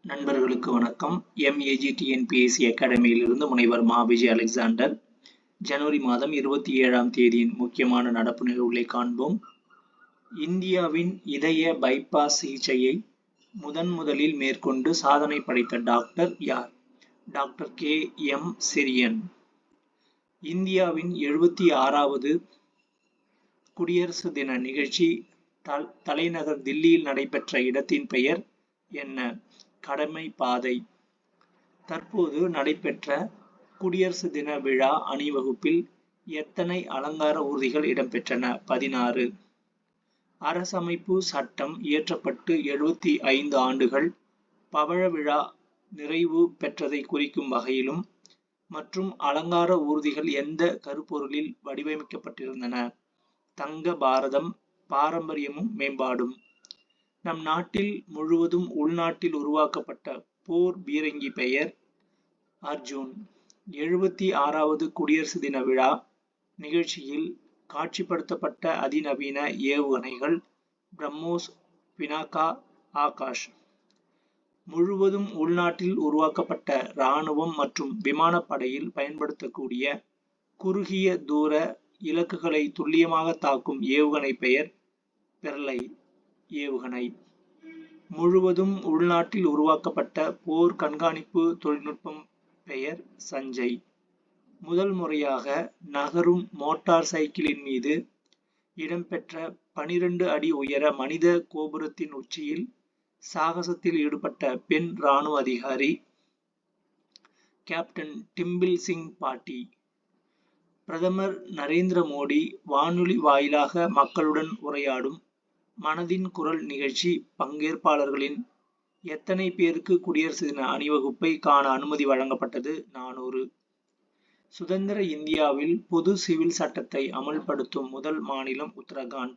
நண்பர்களுக்கு வணக்கம். MEGTNPSC அகாடமியிலிருந்து முனைவர் மா. விஜய் அலெக்சாண்டர். ஜனவரி மாதம் 27ஆம் தேதியின் முக்கியமான நடப்பு நிகழ்வுகளை காண்போம். இந்தியாவின் இதய பைபாஸ் சிகிச்சையை முதலில் மேற்கொண்டு சாதனை படைத்த டாக்டர் யார்? Doctor K.M. செரியன். இந்தியாவின் 76வது குடியரசு தின நிகழ்ச்சி தலைநகர் தில்லியில் நடைபெற்ற இடத்தின் பெயர் என்ன? கடமை பாதை. தற்போது நடைபெற்ற குடியரசு தின விழா அணிவகுப்பில் எத்தனை அலங்கார ஊர்திகள் இடம்பெற்றன? 16. அரசமைப்பு சட்டம் இயற்றப்பட்டு 75 ஆண்டுகள் பவழ விழா நிறைவு பெற்றதை குறிக்கும் வகையிலும் மற்றும் அலங்கார ஊர்திகள் எந்த கருப்பொருளில் வடிவமைக்கப்பட்டிருந்தன? தங்க பாரதம், பாரம்பரியமும் மேம்பாடும். நம் நாட்டில் முழுவதும் உள்நாட்டில் உருவாக்கப்பட்ட போர் பீரங்கி பெயர் அர்ஜுன். 76வது குடியரசு தின விழா நிகழ்ச்சியில் காட்சிப்படுத்தப்பட்ட அதிநவீன ஏவுகணைகள் பிரம்மோஸ், பினாகா, ஆகாஷ். முழுவதும் உள்நாட்டில் உருவாக்கப்பட்ட இராணுவம் மற்றும் விமானப்படையில் பயன்படுத்தக்கூடிய குறுகிய தூர இலக்குகளை துல்லியமாக தாக்கும் ஏவுகணை பெயர் பெர்லை ஏவுகணை. முழுவதும் உள்நாட்டில் உருவாக்கப்பட்ட போர் கண்காணிப்பு தொழில்நுட்பம் பெயர் சஞ்சய். முதல் முறையாக நகரும் மோட்டார் சைக்கிளின் மீது இடம்பெற்ற 12 அடி உயர மனித கோபுரத்தின் உச்சியில் சாகசத்தில் ஈடுபட்ட பெண் இராணுவ அதிகாரி கேப்டன் டிம்பில் சிங் பாட்டி. பிரதமர் நரேந்திர மோடி வானொலி வாயிலாக மக்களுடன் உரையாடும் மனதின் குரல் நிகழ்ச்சி பங்கேற்பாளர்களின் எத்தனை பேருக்கு குடியரசு தின அணிவகுப்பை காண அனுமதி வழங்கப்பட்டது? 400. சுதந்திர இந்தியாவில் பொது சிவில் சட்டத்தை அமல்படுத்தும் முதல் மாநிலம் உத்தரகாண்ட்.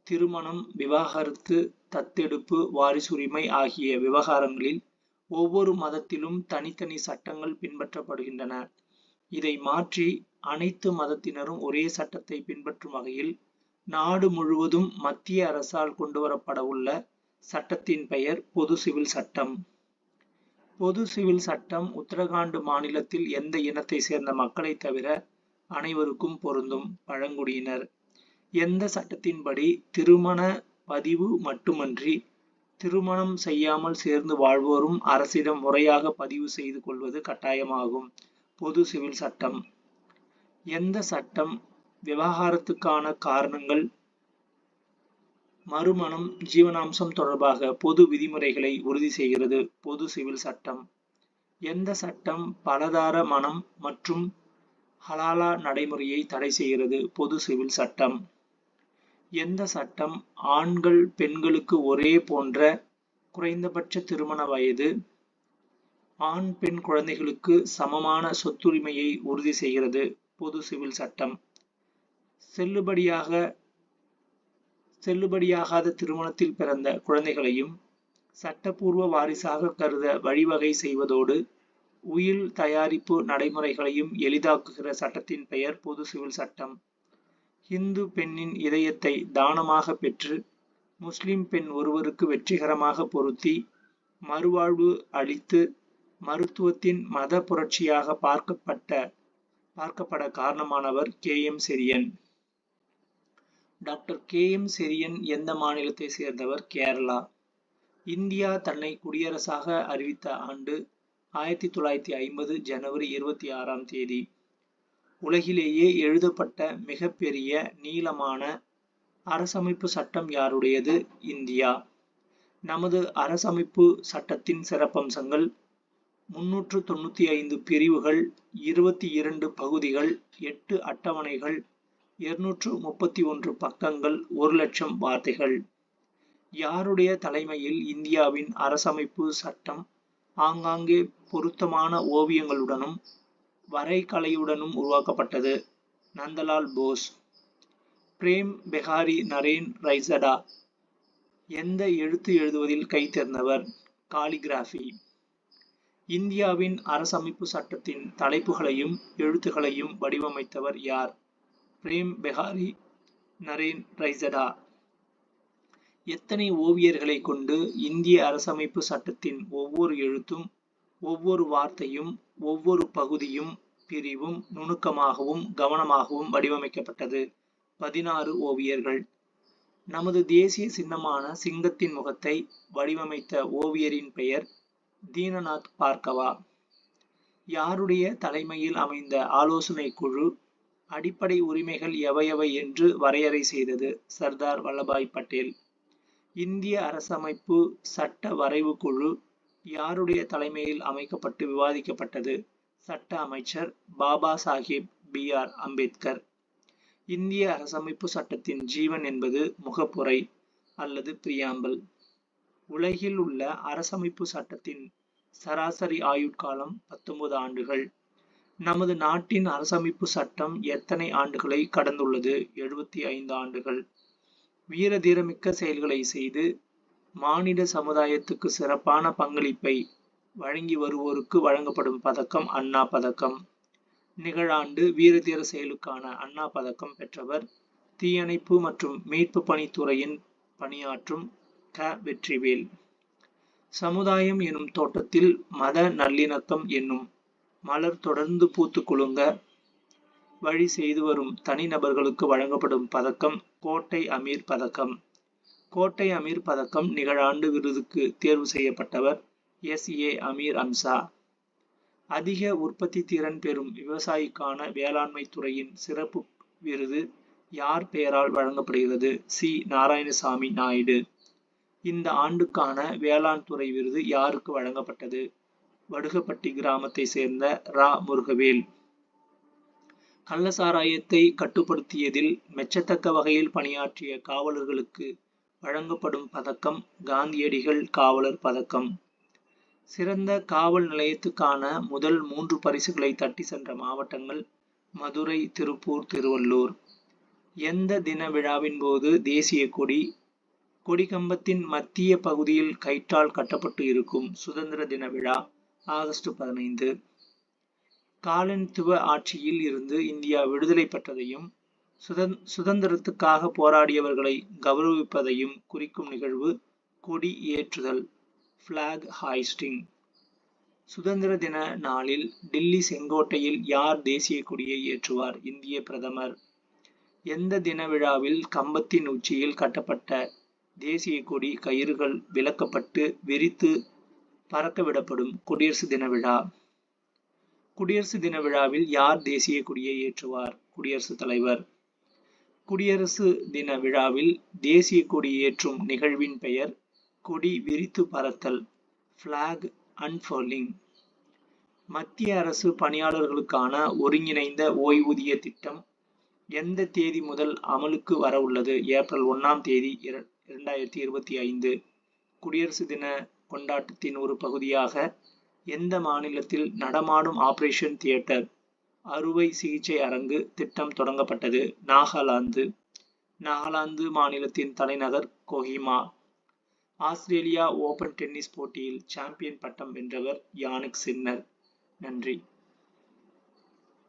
திருமணம், விவாகரத்து, தத்தெடுப்பு, வாரிசுரிமை ஆகிய விவகாரங்களில் ஒவ்வொரு மதத்திலும் தனித்தனி சட்டங்கள் பின்பற்றப்படுகின்றன. இதை மாற்றி அனைத்து மதத்தினரும் ஒரே சட்டத்தை பின்பற்றும் வகையில் நாடு முழுவதும் மத்திய அரசால் கொண்டுவரப்பட உள்ள சட்டத்தின் பெயர் பொது சிவில் சட்டம். பொது சிவில் சட்டம் உத்தரகாண்ட் மாநிலத்தில் எந்த இனத்தை சேர்ந்த மக்களை தவிர அனைவருக்கும் பொருந்தும். பழங்குடியினர். எந்த சட்டத்தின்படி திருமண பதிவு மட்டுமன்றி திருமணம் செய்யாமல் சேர்ந்து வாழ்வோரும் அரசிடம் முறையாக பதிவு செய்து கொள்வது கட்டாயமாகும். பொது சிவில் சட்டம். எந்த சட்டம் விவாகரத்துக்கான காரணங்கள், மறுமணம், ஜீவனாம்சம் தொடர்பாக பொது விதிமுறைகளை உறுதி செய்கிறது? பொது சிவில் சட்டம். எந்த சட்டம் பலதார மணம் மற்றும் ஹலாலா நடைமுறையை தடை செய்கிறது? பொது சிவில் சட்டம். எந்த சட்டம் ஆண்கள் பெண்களுக்கு ஒரே போன்ற குறைந்தபட்ச திருமண வயது, ஆண் பெண் குழந்தைகளுக்கு சமமான சொத்துரிமையை உறுதி செய்கிறது? பொது சிவில் சட்டம். செல்லுபடியாகாத திருமணத்தில் பிறந்த குழந்தைகளையும் சட்டப்பூர்வ வாரிசாக கருத வழிவகை செய்வதோடு உயில் தயாரிப்பு நடைமுறைகளையும் எளிதாக்குகிற சட்டத்தின் பெயர் பொது சிவில் சட்டம். இந்து பெண்ணின் இதயத்தை தானமாக பெற்று முஸ்லிம் பெண் ஒருவருக்கு வெற்றிகரமாக பொருத்தி மறுவாழ்வு அளித்து மருத்துவத்தின் மத புரட்சியாக பார்க்கப்பட காரணமானவர் K.M. Cherian. Doctor K.M. Cherian எந்த மாநிலத்தை சேர்ந்தவர்? கேரளா. இந்தியா தன்னை குடியரசாக அறிவித்த ஆண்டு 1950 ஜனவரி 26ஆம் தேதி. உலகிலேயே எழுதப்பட்ட மிகப்பெரிய நீளமான அரசமைப்பு சட்டம் யாருடையது? இந்தியா. நமது அரசமைப்பு சட்டத்தின் சிறப்பம்சங்கள் 395 பிரிவுகள், 22 பகுதிகள், 8 அட்டவணைகள், 231 பக்கங்கள், 1,00,000 வார்த்தைகள். யாருடைய தலைமையில் இந்தியாவின் அரசமைப்பு சட்டம் ஆங்காங்கே பொருத்தமான ஓவியங்களுடனும் வரைகலையுடனும் உருவாக்கப்பட்டது? நந்தலால் போஸ். பிரேம் பெஹாரி நரேன் ரைசடா எந்த எழுத்து எழுதுவதில் கை தேர்ந்தவர்? காலிகிராஃபி. இந்தியாவின் அரசமைப்பு சட்டத்தின் தலைப்புகளையும் எழுத்துகளையும் வடிவமைத்தவர் யார்? பிரேம் பெஹாரி நரேன் ரைசடா. எத்தனை ஓவியர்களை கொண்டு இந்திய அரசமைப்பு சட்டத்தின் ஒவ்வொரு எழுத்தும், ஒவ்வொரு வார்த்தையும், ஒவ்வொரு பகுதியும், பிரிவும் நுணுக்கமாகவும் கவனமாகவும் வடிவமைக்கப்பட்டது? 16 ஓவியர்கள். நமது தேசிய சின்னமான சிங்கத்தின் முகத்தை வடிவமைத்த ஓவியரின் பெயர் தீனநாத் பார்கவா. யாருடைய தலைமையில் அமைந்த ஆலோசனை குழு அடிப்படை உரிமைகள் எவையவை என்று வரையறை செய்தது? சர்தார் வல்லபாய் பட்டேல். இந்திய அரசமைப்பு சட்ட வரைவு குழு யாருடைய தலைமையில் அமைக்கப்பட்டு விவாதிக்கப்பட்டது? சட்ட அமைச்சர் பாபா சாஹிப் பி.ஆர். அம்பேத்கர். இந்திய அரசமைப்பு சட்டத்தின் ஜீவன் என்பது முகப்புரை அல்லது பிரியாம்பல். உலகில் உள்ள அரசமைப்பு சட்டத்தின் சராசரி ஆயுட்காலம் 19 ஆண்டுகள். நமது நாட்டின் அரசமைப்பு சட்டம் எத்தனை ஆண்டுகளை கடந்துள்ளது? 75 ஆண்டுகள். வீர தீரமிக்க செயல்களை செய்து மானிட சமுதாயத்துக்கு சிறப்பான பங்களிப்பை வழங்கி வருவோருக்கு வழங்கப்படும் பதக்கம் அண்ணா பதக்கம். நிகழாண்டு வீரதீர செயலுக்கான அண்ணா பதக்கம் பெற்றவர் தீயணைப்பு மற்றும் மீட்பு பணித்துறையின் பணியாற்றும் க. வெற்றிவேல். சமுதாயம் எனும் தோட்டத்தில் மத நல்லிணக்கம் என்னும் மலர் தொடர்ந்து பூத்து குலுங்க வழி செய்து வரும் தனிநபர்களுக்கு வழங்கப்படும் பதக்கம் கோட்டை அமீர் பதக்கம். கோட்டை அமீர் பதக்கம் நிகழாண்டு விருதுக்கு தேர்வு செய்யப்பட்டவர் எஸ்.ஏ. அமீர் அம்சா. அதிக உற்பத்தி திறன் பெறும் விவசாயிக்கான வேளாண்மை துறையின் சிறப்பு விருது யார் பெயரால் வழங்கப்படுகிறது? சி. நாராயணசாமி நாயுடு. இந்த ஆண்டுக்கான வேளாண் துறை விருது யாருக்கு வழங்கப்பட்டது? வடுகப்பட்டி கிராமத்தை சேர்ந்த ரா. முருகவேல். கள்ளசாராயத்தை கட்டுப்படுத்தியதில் மெச்சத்தக்க வகையில் பணியாற்றிய காவலர்களுக்கு வழங்கப்படும் பதக்கம் காந்தியடிகள் காவலர் பதக்கம். சிறந்த காவல் நிலையத்துக்கான முதல் 3 பரிசுகளை தட்டி சென்ற மாவட்டங்கள் மதுரை, திருப்பூர், திருவள்ளூர். எந்த தின விழாவின் போது தேசிய கொடி கொடிக்கம்பத்தின் மத்திய பகுதியில் கயிற்றால் கட்டப்பட்டு இருக்கும்? சுதந்திர தின விழா ஆகஸ்ட் 15. காலனித்துவ ஆட்சியில் இருந்து இந்தியா விடுதலை பெற்றதையும் சுதந்திரத்துக்காக போராடியவர்களை கௌரவிப்பதையும் குறிக்கும் நிகழ்வு கொடி ஏற்றுதல் பிளாக் ஹாய்ஸ்டிங். சுதந்திர தின நாளில் டில்லி செங்கோட்டையில் யார் தேசிய கொடியை ஏற்றுவார்? இந்திய பிரதமர். எந்த தின விழாவில் கம்பத்தின் உச்சியில் கட்டப்பட்ட தேசிய கொடி கயிறுகள் விலக்கப்பட்டு விரித்து பறக்க விடப்படும்? குடியரசு தின விழா. குடியரசு தின விழாவில் யார் தேசிய கொடியை ஏற்றுவார்? குடியரசுத் தலைவர். குடியரசு தின விழாவில் தேசிய கொடி ஏற்றும் நிகழ்வின் பெயர் கொடி விரித்து பறத்தல் பிளாக் அன்ஃபர்லிங். மத்திய அரசு பணியாளர்களுக்கான ஒருங்கிணைந்த ஓய்வூதிய திட்டம் எந்த தேதி முதல் அமலுக்கு வர உள்ளது? ஏப்ரல் 1ஆம் தேதி 2025. குடியரசு தின கொண்டாட்டத்தின் ஒரு பகுதியாக எந்த மாநிலத்தில் நடமாடும் ஆபரேஷன் தியேட்டர் அறுவை சிகிச்சை அரங்கு திட்டம் தொடங்கப்பட்டது? நாகாலாந்து. நாகாலாந்து மாநிலத்தின் தலைநகர் கோஹிமா. ஆஸ்திரேலியா ஓபன் டென்னிஸ் போட்டியில் சாம்பியன் பட்டம் வென்றவர் யானிக் சின்னர். நன்றி.